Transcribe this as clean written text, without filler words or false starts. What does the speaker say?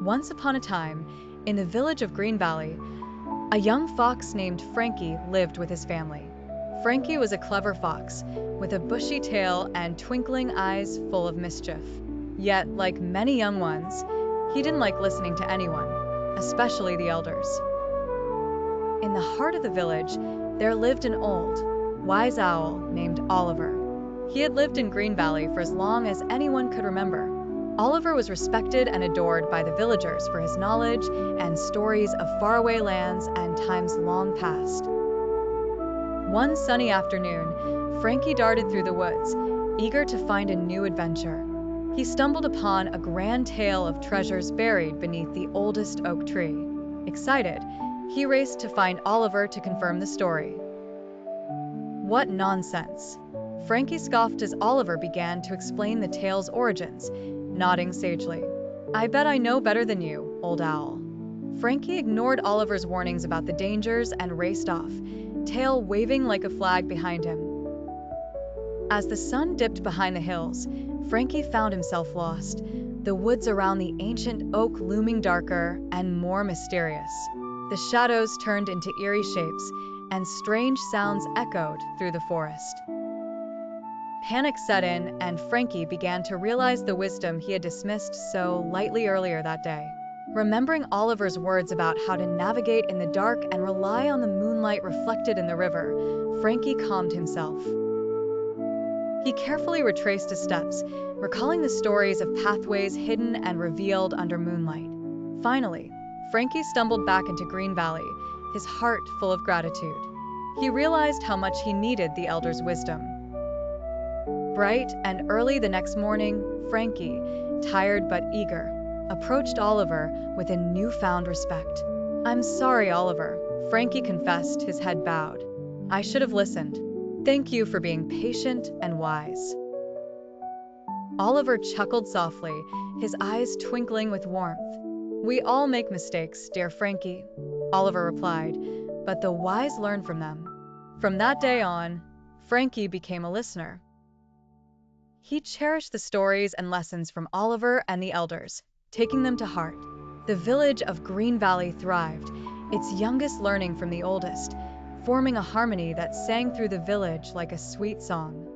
Once upon a time, in the village of Greenvalley, a young fox named Frankie lived with his family. Frankie was a clever fox, with a bushy tail and twinkling eyes full of mischief. Yet, like many young ones, he didn't like listening to anyone, especially the elders. In the heart of the village, there lived an old, wise owl named Oliver. He had lived in Greenvalley for as long as anyone could remember. Oliver was respected and adored by the villagers for his knowledge and stories of faraway lands and times long past. One sunny afternoon, Frankie darted through the woods, eager to find a new adventure. He stumbled upon a grand tale of treasures buried beneath the oldest oak tree. Excited, he raced to find Oliver to confirm the story. "What nonsense!" Frankie scoffed as Oliver began to explain the tale's origins, nodding sagely. "I bet I know better than you, old owl." Frankie ignored Oliver's warnings about the dangers and raced off, tail waving like a flag behind him. As the sun dipped behind the hills, Frankie found himself lost, the woods around the ancient oak looming darker and more mysterious. The shadows turned into eerie shapes, and strange sounds echoed through the forest. Panic set in, and Frankie began to realize the wisdom he had dismissed so lightly earlier that day. Remembering Oliver's words about how to navigate in the dark and rely on the moonlight reflected in the river, Frankie calmed himself. He carefully retraced his steps, recalling the stories of pathways hidden and revealed under moonlight. Finally, Frankie stumbled back into Greenvalley, his heart full of gratitude. He realized how much he needed the elders' wisdom. Bright and early the next morning, Frankie, tired but eager, approached Oliver with a newfound respect. "I'm sorry, Oliver," Frankie confessed, his head bowed. "I should have listened. Thank you for being patient and wise." Oliver chuckled softly, his eyes twinkling with warmth. "We all make mistakes, dear Frankie," Oliver replied, "but the wise learn from them." From that day on, Frankie became a listener. He cherished the stories and lessons from Oliver and the elders, taking them to heart. The village of Greenvalley thrived, its youngest learning from the oldest, forming a harmony that sang through the village like a sweet song.